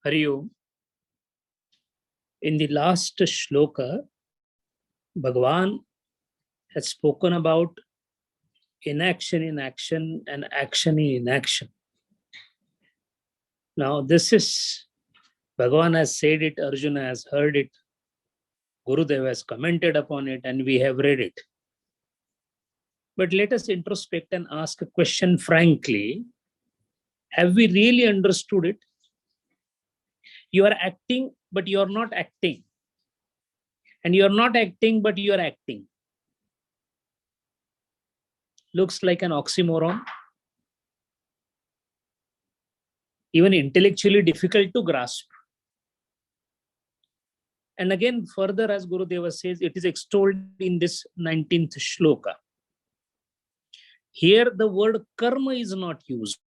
Hari Om. In the last shloka, Bhagavan has spoken about inaction in action and action in inaction. Now, this is Bhagavan has said it, Arjuna has heard it, Gurudev has commented upon it, and we have read it. But let us introspect and ask a question frankly. Have we really understood it? You are acting, but you are not acting. And you are not acting, but you are acting. Looks like an oxymoron. Even intellectually difficult to grasp. And again, further, as Gurudeva says, it is extolled in this 19th shloka. Here, the word karma is not used.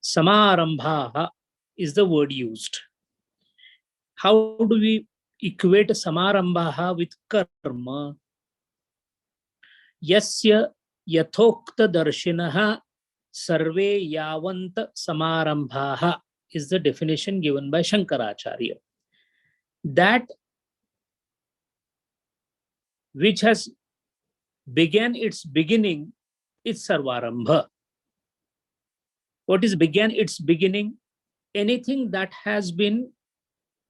Samarambha is the word used. How do we equate samarambha with karma? Yasya yathokta darshinaha sarve yavant samarambha is the definition given by Shankaracharya. That which has began its beginning is sarvarambha. What is began its beginning? Anything that has been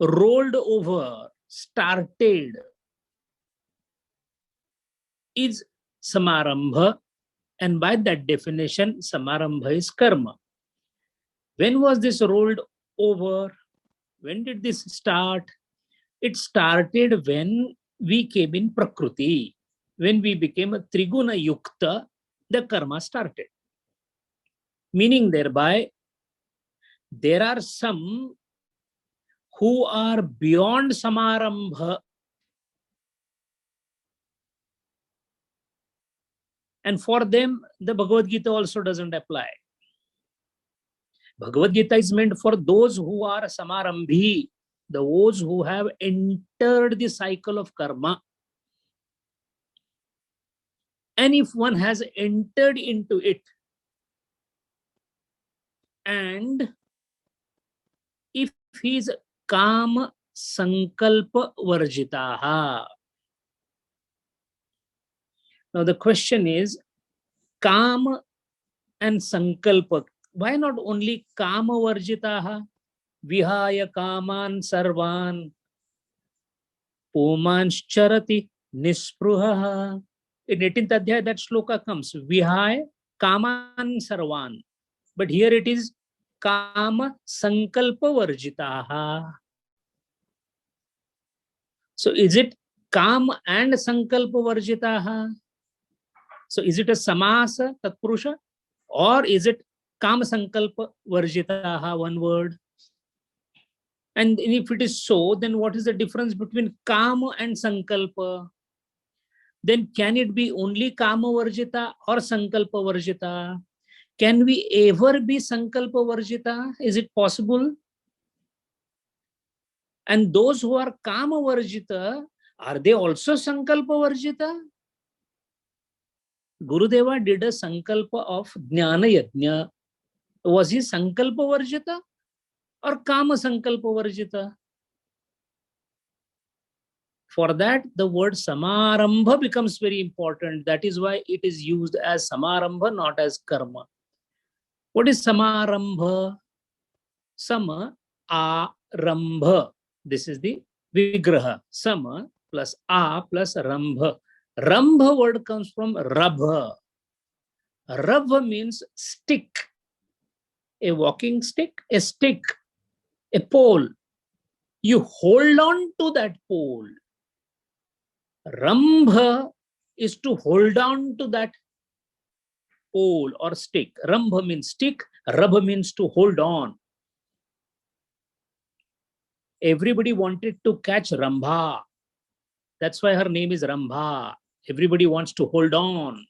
rolled over, started, is samarambha, and by that definition, samarambha is karma. When was this rolled over? When did this start? It started when we came in Prakriti. When we became a Triguna Yukta, the karma started. Meaning thereby, there are some who are beyond samarambha, and for them the Bhagavad Gita also doesn't apply. Bhagavad Gita is meant for those who are samarambhi, those who have entered the cycle of karma. And if one has entered into it, and if he is kama sankalpa varjitaha. Now the question is, kama and sankalpa, why not only kama varjitaha? Vihaya kaman sarvan pumanscharati nispruhaha. In 18th adhyaya, that shloka comes, Vihaya kaman sarvan. But here it is kama sankalpa varjitaha. So is it kama and sankalpa varjitaha? So is it a samasa tatpurusha, or is it kama sankalpa varjitaha, one word? And if it is so, then what is the difference between kama and sankalpa? Then can it be only kama varjita or sankalpa varjita? Can we ever be sankalpa varjita? Is it possible? And those who are kama varjita, are they also sankalpa varjita? Gurudeva did a sankalpa of jnana yajna. Was he sankalpa varjita or kama sankalpa varjita? For that, the word samarambha becomes very important. That is why it is used as samarambha, not as karma. What is samarambha? Sama arambha. This is the vigraha. Sama plus a plus rambha. Rambha word comes from rabha. Rabha means stick. A walking stick, a stick, a pole. You hold on to that pole. Rambha is to hold on to that pole or stick. Rambha means stick, rabha means to hold on. Everybody wanted to catch Rambha. That's why her name is Rambha. Everybody wants to hold on.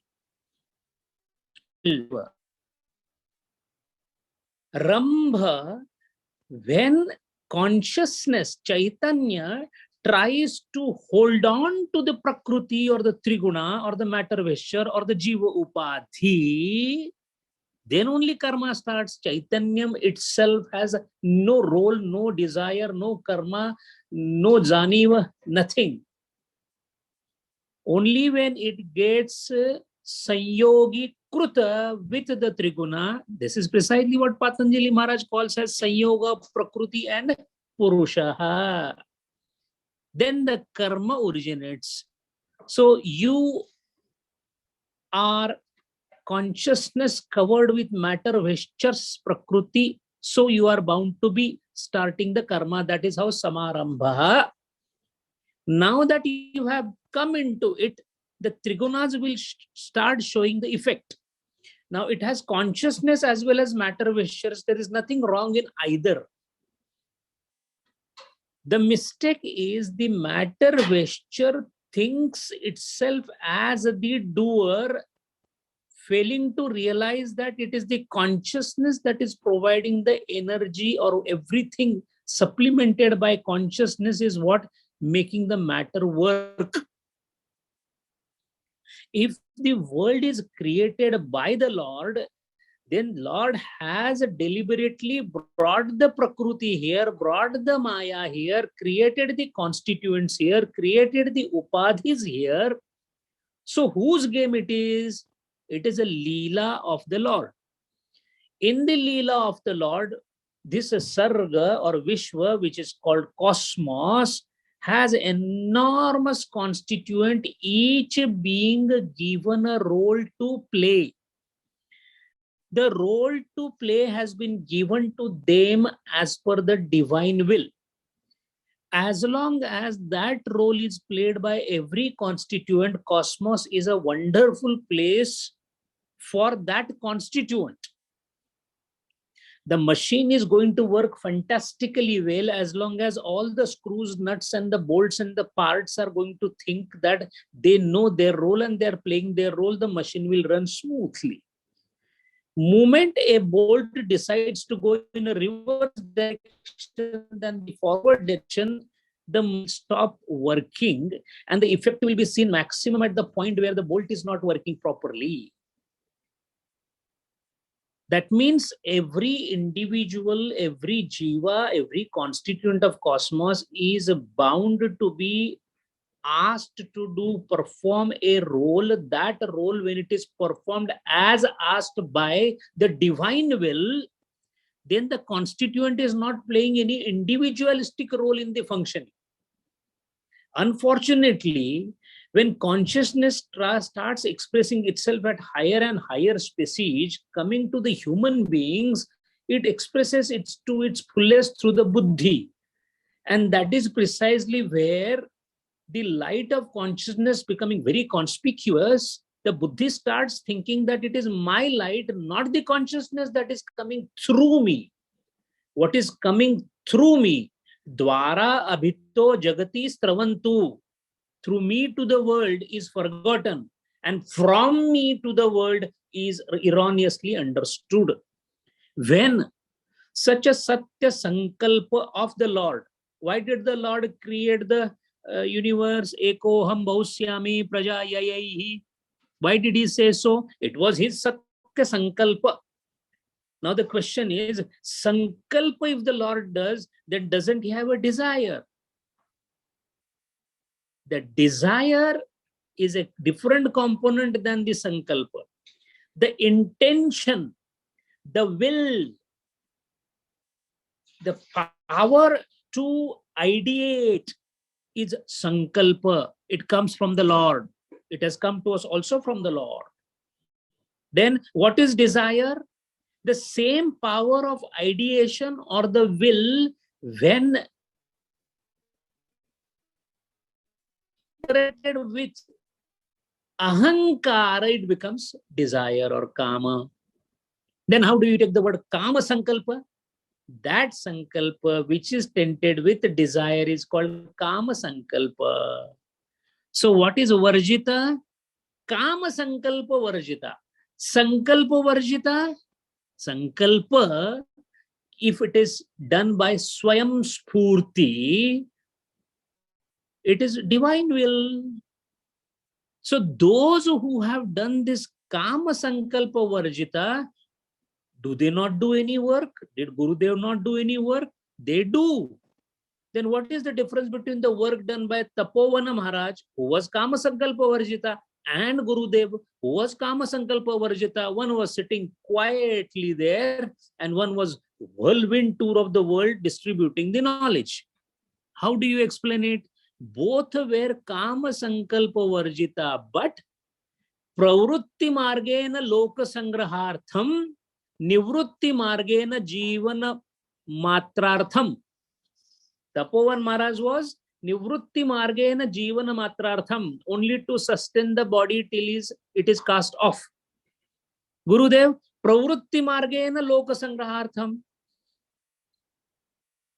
Rambha, when consciousness, Chaitanya, tries to hold on to the Prakriti or the Triguna or the matter Veshwar or the Jiva Upadhi, then only karma starts. Chaitanyam itself has no role, no desire, no karma, no janiva, nothing. Only when it gets sanyogi kruta with the triguna, this is precisely what Patanjali Maharaj calls as sanyoga prakriti and purusha. Then the karma originates. So you are consciousness covered with matter vestures prakriti, so you are bound to be starting the karma. That is how samarambha. Now that you have come into it, the trigunas will start showing the effect. Now it has consciousness as well as matter vestures. There is nothing wrong in either. The mistake is the matter vesture thinks itself as the doer, failing to realize that it is the consciousness that is providing the energy, or everything supplemented by consciousness is what making the matter work. If the world is created by the Lord, then Lord has deliberately brought the Prakriti here, brought the Maya here, created the constituents here, created the Upadhis here. So whose game it is? It is a Leela of the Lord. In the Leela of the Lord, this Sarga or Vishwa, which is called cosmos, has enormous constituent, each being given a role to play. The role to play has been given to them as per the divine will. As long as that role is played by every constituent, cosmos is a wonderful place for that constituent. The machine is going to work fantastically well as long as all the screws, nuts, and the bolts and the parts are going to think that they know their role and they're playing their role. The machine will run smoothly. Moment a bolt decides to go in a reverse direction than the forward direction, the stop working, and the effect will be seen maximum at the point where the bolt is not working properly. That means every individual, every jiva, every constituent of cosmos is bound to be asked to perform a role. That role, when it is performed as asked by the divine will, then the constituent is not playing any individualistic role in the functioning. Unfortunately, when consciousness starts expressing itself at higher and higher species, coming to the human beings, it expresses it to its fullest through the buddhi. And that is precisely where the light of consciousness becoming very conspicuous, the buddhi starts thinking that it is my light, not the consciousness that is coming through me. What is coming through me? Dwara abhito jagati stravantu. Through me to the world is forgotten, and from me to the world is erroneously understood. When such a satya sankalpa of the Lord, why did the Lord create the universe? Ekoham bhaushyami prajayayaihi. Why did he say so? It was his satya sankalpa. Now the question is, sankalpa if the Lord does, then doesn't he have a desire? The desire is a different component than the sankalpa. The intention, the will, the power to ideate is sankalpa. It comes from the Lord. It has come to us also from the Lord. Then what is desire? The same power of ideation or the will, when with ahankara, it becomes desire or kama. Then how do you take the word kama sankalpa? That sankalpa which is tainted with desire is called kama sankalpa. So what is varjita? Kama sankalpa varjita. Sankalpa varjita? Sankalpa, if it is done by swayam spurti, it is divine will. So those who have done this kama sankalpa varjita, Do they not do any work? Did Gurudev not do any work? They do. Then what is the difference between the work done by Tapovana Maharaj, who was Kama Sankalpa Varjita, and Gurudev, who was Kama Sankalpa Varjita? One was sitting quietly there, and one was whirlwind tour of the world distributing the knowledge. How do you explain it? Both were Kama Sankalpa Varjita, but Pravrutti Margena Loka Sangrahartham, Nivrutti Margena Jivana Matrartham. Tapovan Maharaj was Nivrutti Margena Jivana Matrartham, only to sustain the body till it is cast off. Gurudev, Pravrutti Margena Loka Sangrahartham.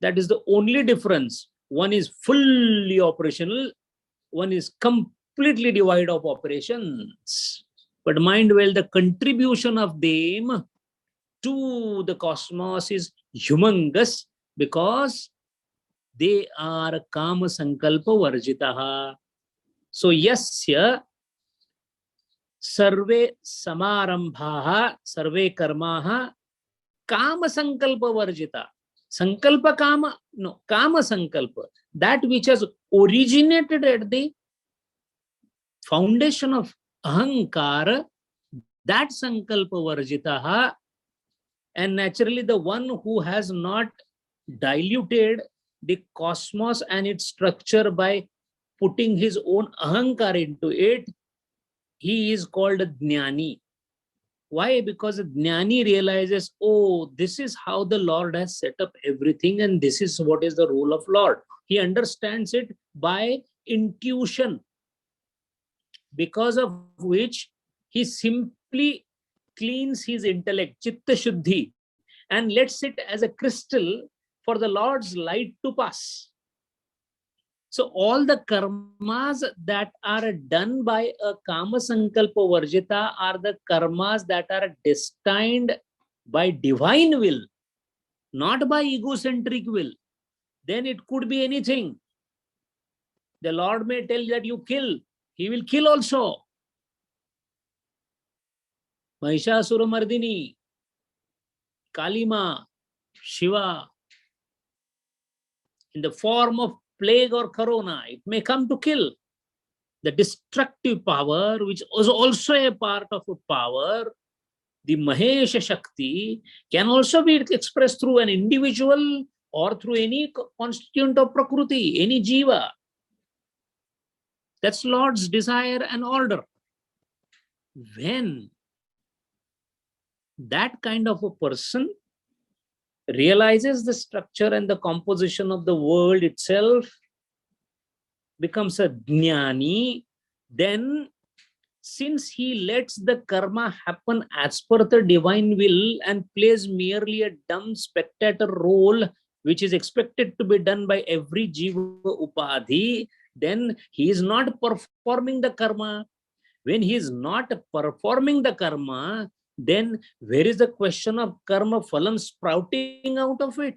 That is the only difference. One is fully operational, one is completely devoid of operations. But mind well, the contribution of them to the cosmos is humongous because they are Kama Sankalpa Varjitaha. So, yasya sarve samarambhaha, sarve karmaha, Kama Sankalpa Varjita. Sankalpa Kama, no, Kama Sankalpa. That which has originated at the foundation of Ahankara, that Sankalpa Varjitaha, and naturally the one who has not diluted the cosmos and its structure by putting his own ahankar into it, he is called a jnani. Why? Because a jnani realizes, oh, this is how the Lord has set up everything and this is what is the role of Lord. He understands it by intuition, because of which he simply cleans his intellect, chitta shuddhi, and lets it as a crystal for the Lord's light to pass. So all the karmas that are done by a Kama Sankalpa Varjita are the karmas that are destined by divine will, not by egocentric will. Then it could be anything. The Lord may tell that you kill, he will kill also. Mahishasura Mardini, Kalima, Shiva, in the form of plague or corona, it may come to kill. The destructive power, which is also a part of a power, the Mahesha Shakti, can also be expressed through an individual or through any constituent of Prakruti, any Jiva. That's Lord's desire and order. When that kind of a person realizes the structure and the composition of the world itself, becomes a jnani, then since he lets the karma happen as per the divine will and plays merely a dumb spectator role, which is expected to be done by every jiva upadhi, then he is not performing the karma. When he is not performing the karma, then where is the question of karma phalam sprouting out of it?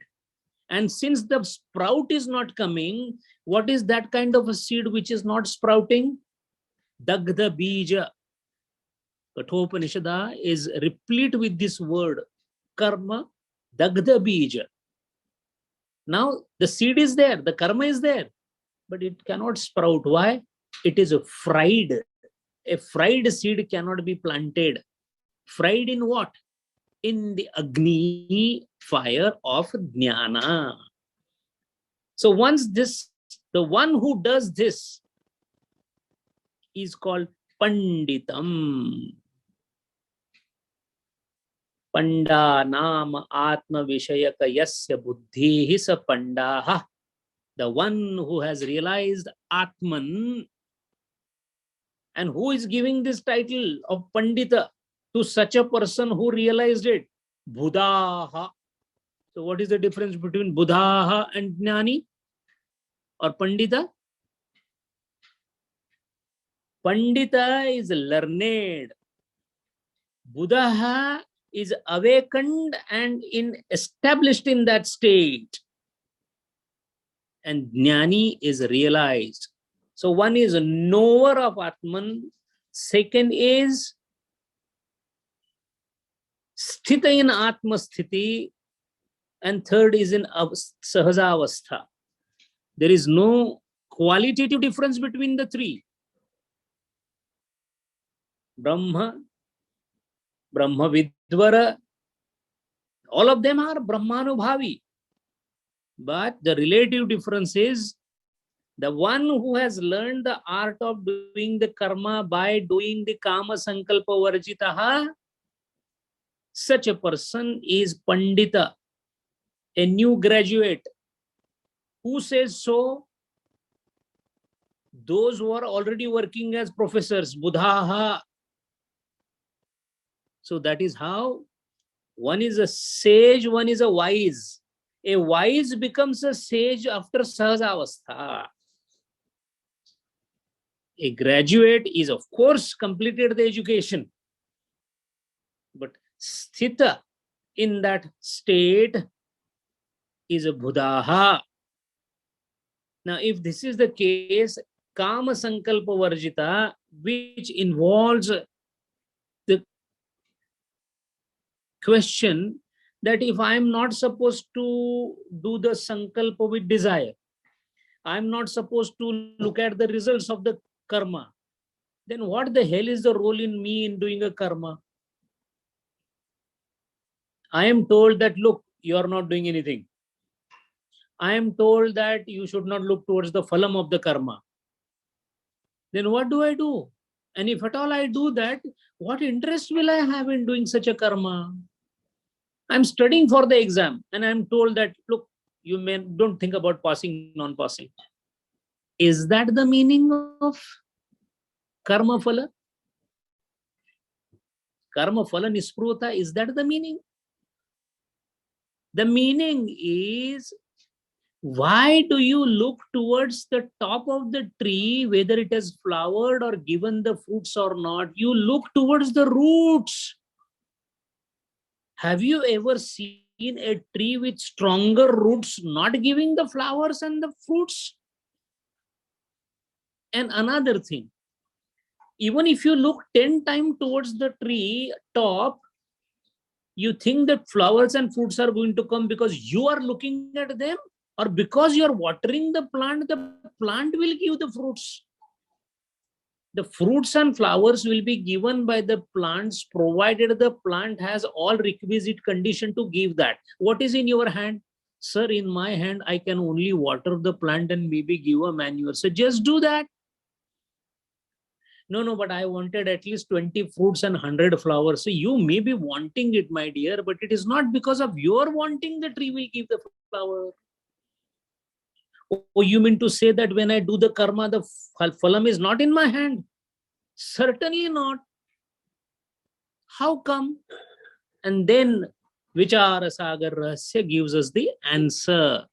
And since the sprout is not coming, what is that kind of a seed which is not sprouting? Dagdha bija. Kathopanishada is replete with this word, karma, dagdha bija. Now the seed is there, the karma is there, but it cannot sprout. Why? It is fried. A fried seed cannot be planted. Fried in what? In the Agni fire of Jnana. So once this, the one who does this is called Panditam. Panda nama atma vishayaka yasya buddhi sa pandaha. The one who has realized Atman, and who is giving this title of Pandita to such a person who realized it? Buddhaha. So what is the difference between Buddhaha and Jnani or Pandita? Pandita is learned. Buddhaha is awakened and established in that state. And Jnani is realized. So one is a knower of Atman. Second is sthita in atma sthiti, and third is in sahaja avastha. There is no qualitative difference between the three. Brahma, Brahma Vidvara, all of them are Brahmanubhavi. But the relative difference is the one who has learned the art of doing the karma by doing the kama sankalpa varjitaha, such a person is Pandita, a new graduate. Who says so? Those who are already working as professors, Buddhaha. So that is how one is a sage, one is a wise. A wise becomes a sage after Sahajavastha. A graduate is, of course, completed the education, but sthita in that state is a Buddhaha. Now, if this is the case, Kama Sankalpa Varjita, which involves the question that if I am not supposed to do the Sankalpa with desire, I am not supposed to look at the results of the karma, then what the hell is the role in me in doing a karma? I am told that, look, you are not doing anything. I am told that you should not look towards the phalam of the karma. Then what do I do? And if at all I do that, what interest will I have in doing such a karma? I'm studying for the exam and I'm told that, look, you don't think about passing, non-passing. Is that the meaning of karma phala? Karma phala nispruta, is that the meaning? The meaning is, why do you look towards the top of the tree, whether it has flowered or given the fruits or not? You look towards the roots. Have you ever seen a tree with stronger roots not giving the flowers and the fruits? And another thing, even if you look 10 times towards the tree top, you think that flowers and fruits are going to come because you are looking at them, or because you are watering the plant will give the fruits. The fruits and flowers will be given by the plants, provided the plant has all requisite condition to give that. What is in your hand? Sir, in my hand, I can only water the plant and maybe give a manure. So just do that. No, but I wanted at least 20 fruits and 100 flowers. So you may be wanting it, my dear, but it is not because of your wanting the tree will give the flower. Oh, you mean to say that when I do the karma, the phalam is not in my hand? Certainly not. How come? And then Vichara Sagar Rahasya gives us the answer.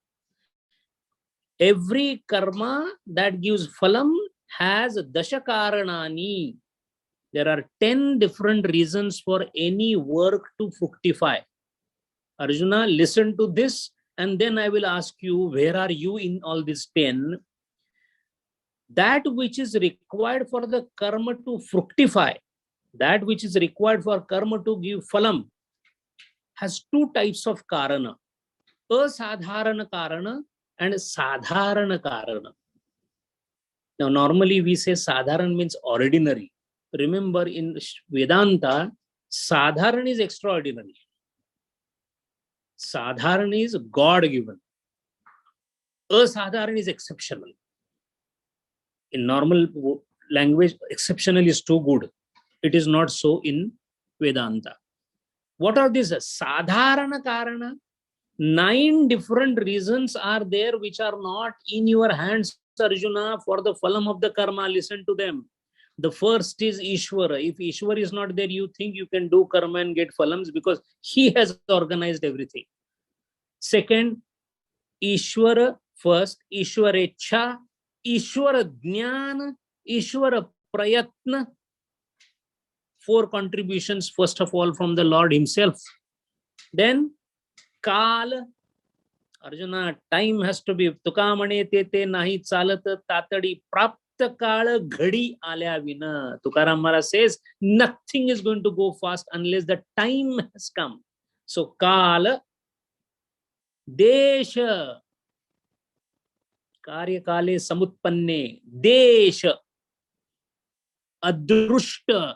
Every karma that gives phalam has dashakaranani. There are 10 different reasons for any work to fructify. Arjuna, listen to this, and then I will ask you, where are you in all these 10? That which is required for the karma to fructify, that which is required for karma to give phalam, has two types of karana: asadharana karana and sadharana karana. Now, normally we say sadharan means ordinary. Remember, in Vedanta, sadharan is extraordinary. Sadharan is God-given. Asadharan is exceptional. In normal language, exceptional is too good. It is not so in Vedanta. What are these? Sadharana karana. 9 different reasons are there which are not in your hands, Arjuna, for the phalam of the karma. Listen to them. The first is Ishvara. If Ishvara is not there, you think you can do karma and get phalams because he has organized everything. Second, Ishvara first, Ishvarecha, Ishvara Jnana, Ishvara Prayatna. 4 contributions, first of all, from the Lord himself. Then Kala. Arjuna, time has to be. Tukamane tete nahi chalat tatadi prap काळ घडी आल्या विना. Tukaram Maharaj says nothing is going to go fast unless the time has come. So kala, desha, कार्यकाले samutpanne, desha, adrushta.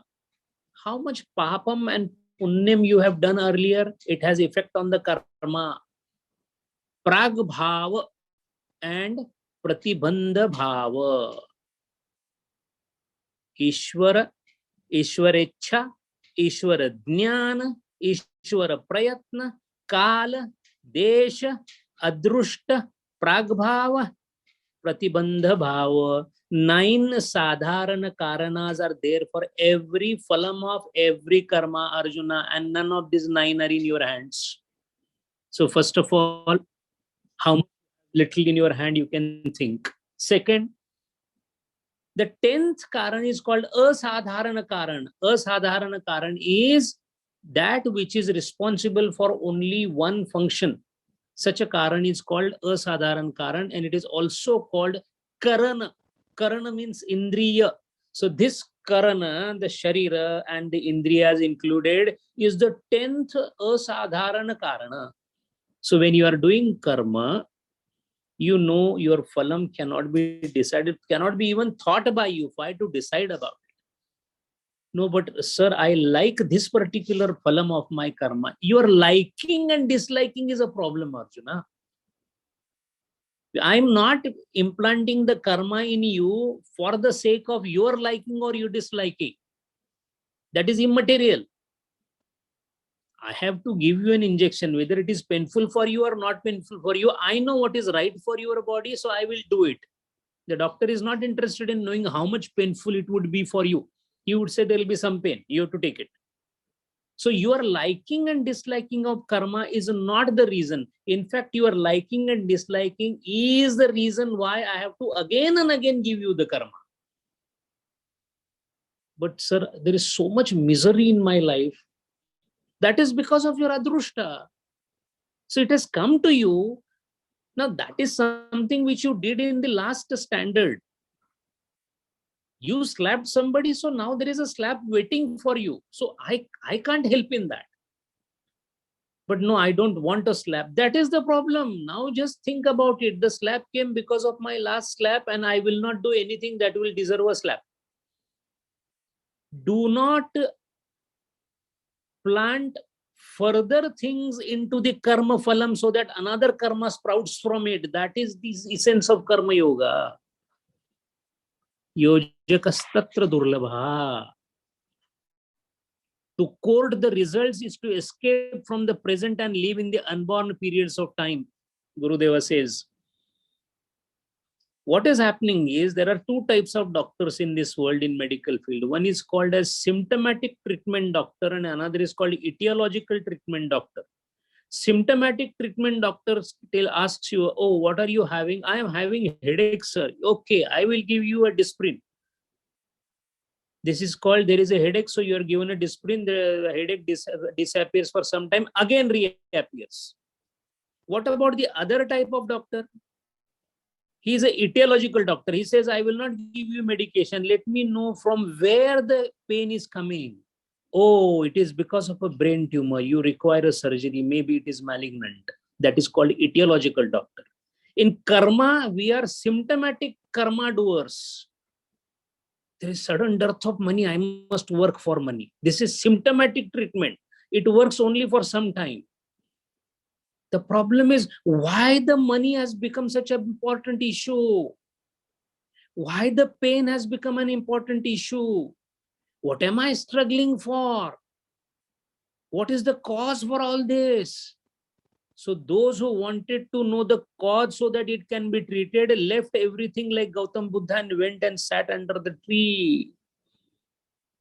How much papam and punyam you have done earlier, it has effect on the karma. Pragbhava and pratibandha bhava. Ishvara, Ishwarecha, Ishwara Jnana, Ishwara Prayatna, Kala, Desha, Adrushta, Pragbhava, Pratibandha Bhava. 9 sadharana karanas are there for every phalam of every karma, Arjuna, and none of these 9 are in your hands. So first of all, how little in your hand you can think. Second, the 10th karan is called asadharana karan. Asadharana karan is that which is responsible for only one function. Such a karan is called asadharana karan, and it is also called karana. Karana means indriya. So this karana, the sharira and the indriyas included, is the 10th asadharana karana. So when you are doing karma, you know your phalam cannot be decided, cannot be even thought by you. Why to decide about it? No, but sir, I like this particular phalam of my karma. Your liking and disliking is a problem, Arjuna. I'm not implanting the karma in you for the sake of your liking or your disliking. That is immaterial. I have to give you an injection, whether it is painful for you or not painful for you. I know what is right for your body, so I will do it. The doctor is not interested in knowing how much painful it would be for you. He would say there will be some pain. You have to take it. So your liking and disliking of karma is not the reason. In fact, your liking and disliking is the reason why I have to again and again give you the karma. But sir, there is so much misery in my life. That is because of your adrushta. So it has come to you. Now that is something which you did in the last standard. You slapped somebody, so now there is a slap waiting for you. So I can't help in that. But no, I don't want a slap. That is the problem. Now just think about it. The slap came because of my last slap, and I will not do anything that will deserve a slap. Do not plant further things into the karma phalam so that another karma sprouts from it. That is the essence of karma yoga. Yojakastatra durlabha. To court the results is to escape from the present and live in the unborn periods of time. Gurudeva says. What is happening is there are 2 types of doctors in this world in medical field. One is called as symptomatic treatment doctor and another is called etiological treatment doctor. Symptomatic treatment doctor asks you, oh, what are you having? I am having headache, sir. Okay, I will give you a Disprin. This is called, there is a headache, so you are given a Disprin, the headache disappears for some time, again reappears. What about the other type of doctor? He is an etiological doctor. He says, I will not give you medication. Let me know from where the pain is coming. Oh, it is because of a brain tumor. You require a surgery. Maybe it is malignant. That is called etiological doctor. In karma, we are symptomatic karma doers. There is sudden dearth of money. I must work for money. This is symptomatic treatment. It works only for some time. The problem is why the money has become such an important issue. Why the pain has become an important issue. What am I struggling for? What is the cause for all this? So those who wanted to know the cause so that it can be treated left everything like Gautam Buddha and went and sat under the tree.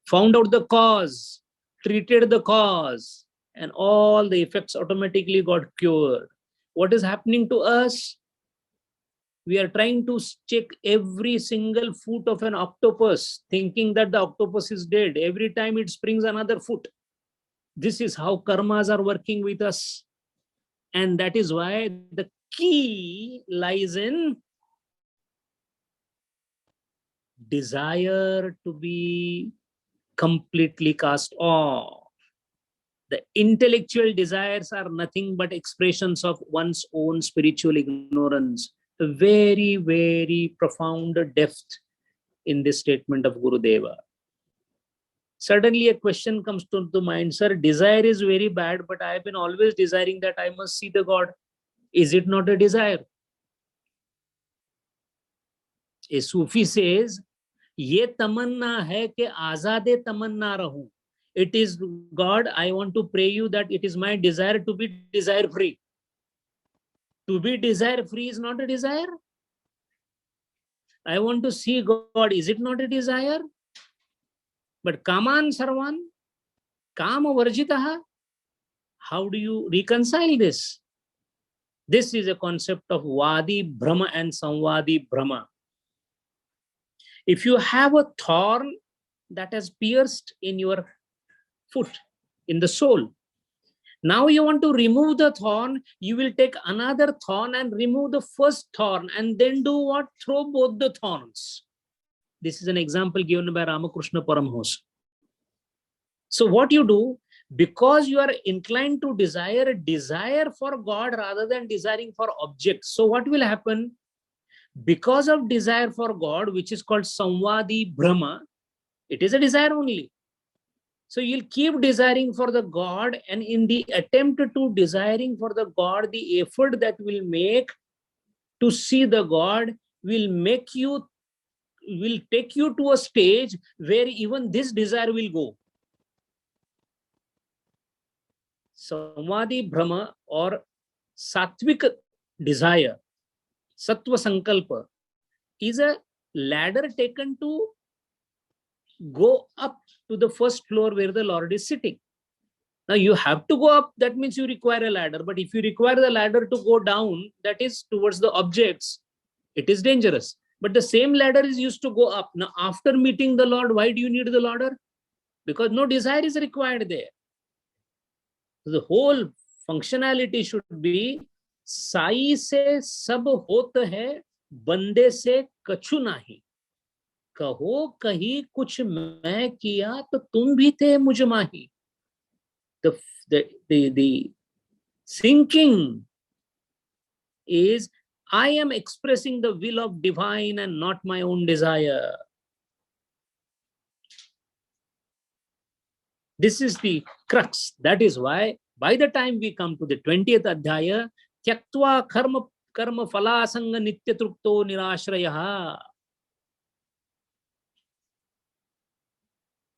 Found out the cause, treated the cause, and all the effects automatically got cured. What is happening to us? We are trying to check every single foot of an octopus, thinking that the octopus is dead. Every time it springs another foot. This is how karmas are working with us. And that is why the key lies in desire to be completely cast off. The intellectual desires are nothing but expressions of one's own spiritual ignorance. A very, very profound depth in this statement of Gurudeva. Suddenly a question comes to the mind, sir, desire is very bad, but I have been always desiring that I must see the God. Is it not a desire? A Sufi says, ये तमन्ना है कि आजादे तमन्ना रहूं. It is God, I want to pray you that it is my desire to be desire free. To be desire free is not a desire. I want to see God. Is it not a desire? But kaman sarvan, kama varjitaha. How do you reconcile this? This is a concept of Vadi Brahma and Samvadi Brahma. If you have a thorn that has pierced in your foot, in the sole, now you want to remove the thorn, you will take another thorn and remove the first thorn and then do what? Throw both the thorns. This is an example given by Ramakrishna Paramahamsa. So what you do, because you are inclined to desire for God rather than desiring for objects. So what will happen? Because of desire for God, which is called Samvadi Brahma, it is a desire only. So you'll keep desiring for the God, and in the attempt to desiring for the God, the effort that will make to see the God will take you to a stage where even this desire will go. Samvadi Brahma or Sattvic desire, Sattva Sankalpa, is a ladder taken to go up to the first floor where the Lord is sitting. Now you have to go up, that means you require a ladder. But if you require the ladder to go down, that is towards the objects, it is dangerous. But the same ladder is used to go up. Now after meeting the Lord, why do you need the ladder? Because no desire is required there. So the whole functionality should be Sai से सब होत है, बंदे से कछु नहीं. कहो कहीं कुछ मैं किया तो तुम भी थे मुझ माही. The thinking is, I am expressing the will of divine and not my own desire. This is the crux. That is why by the time we come to the 20th adhyaya, tyaktva karma phala sanga nitya trupto nirashrayaha.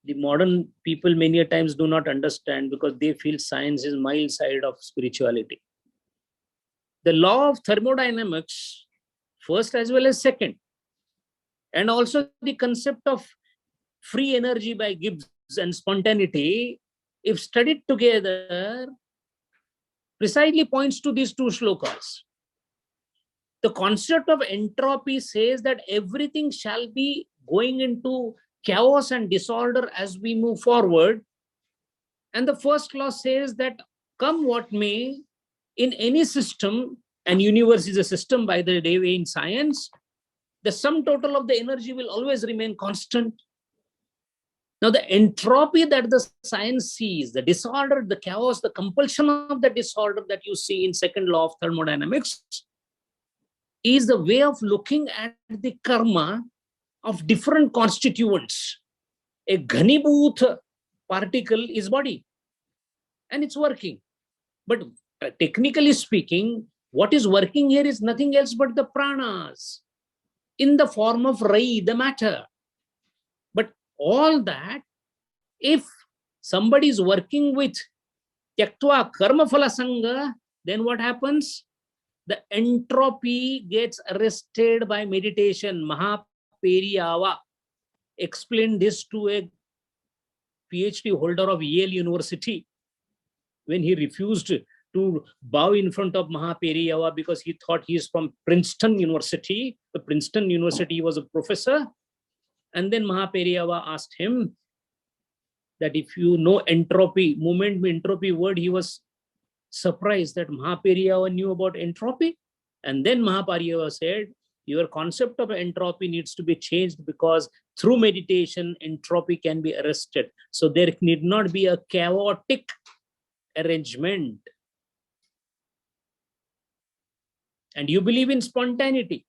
The modern people many a times do not understand because they feel science is mild side of spirituality. The law of thermodynamics, first as well as second, and also the concept of free energy by Gibbs and spontaneity, if studied together, precisely points to these two shlokas. The concept of entropy says that everything shall be going into chaos and disorder as we move forward. And the first law says that come what may, in any system, and universe is a system by the way in science, the sum total of the energy will always remain constant. Now the entropy that the science sees, the disorder, the chaos, the compulsion of the disorder that you see in second law of thermodynamics is the way of looking at the karma of different constituents. A ghanibhut particle is body and it's working. But technically speaking, what is working here is nothing else but the pranas in the form of rai, the matter. But all that, if somebody is working with tyaktva karma phala sanga, then what happens? The entropy gets arrested by meditation. Mahaperiyava explained this to a PhD holder of Yale University when he refused to bow in front of Mahaperiyava because he thought he is from Princeton University. The Princeton University was a professor. And then Mahaperiyava asked him that if you know entropy, movement entropy word, he was surprised that Mahaperiyava knew about entropy. And then Mahaperiyava said, Your concept of entropy needs to be changed, because through meditation, entropy can be arrested. So there need not be a chaotic arrangement. And you believe in spontaneity.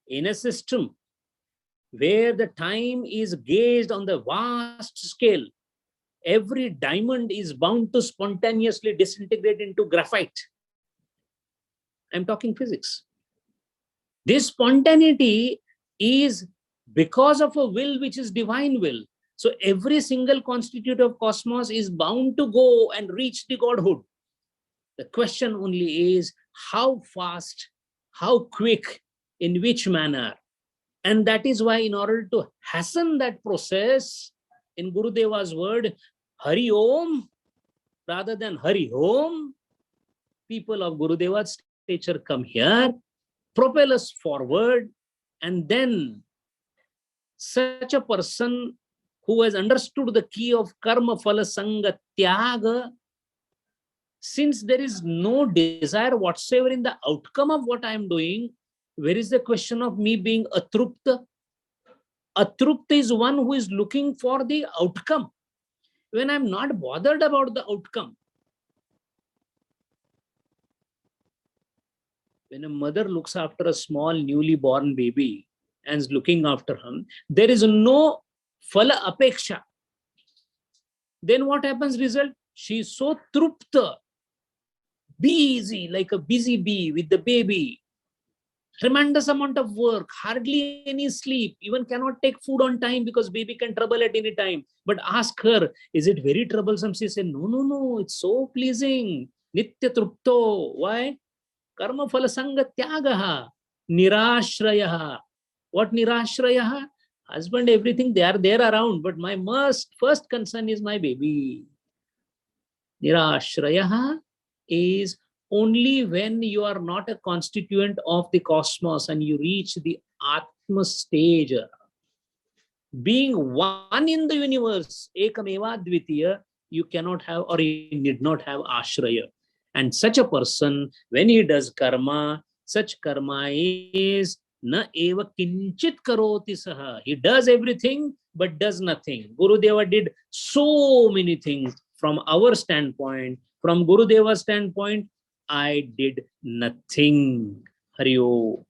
In a system where the time is gauged on the vast scale, every diamond is bound to spontaneously disintegrate into graphite. I'm talking physics. This spontaneity is because of a will which is divine will. So every single constituent of cosmos is bound to go and reach the godhood. The question only is how fast, how quick, in which manner. And that is why, in order to hasten that process, in Gurudeva's word, Hari Om, rather than Hari Om, people of Gurudeva's stature come here, propel us forward, and then such a person who has understood the key of karma phala sanga tyaga, since there is no desire whatsoever in the outcome of what I am doing, where is the question of me being atrupta? Atrupta is one who is looking for the outcome. When I'm not bothered about the outcome, when a mother looks after a small newly born baby and is looking after him, there is no phala apeksha. Then what happens result? She is so trupta, busy like a busy bee with the baby. Tremendous amount of work, hardly any sleep, even cannot take food on time because baby can trouble at any time. But ask her, is it very troublesome? She said, no, it's so pleasing. Nitya trupto. Why? Karma phala sanga tyagaha. Nirashrayaha. What nirashrayaha? Husband, everything, they are there around, but my first concern is my baby. Nirashrayaha is only when you are not a constituent of the cosmos and you reach the Atma stage. Being one in the universe, Ekameva Dvitiya, you cannot have or you need not have Ashraya. And such a person, when he does karma, such karma is na eva kinchit karoti saha. He does everything but does nothing. Gurudeva did so many things. From our standpoint, from Gurudeva's standpoint, I did nothing. Hari Om.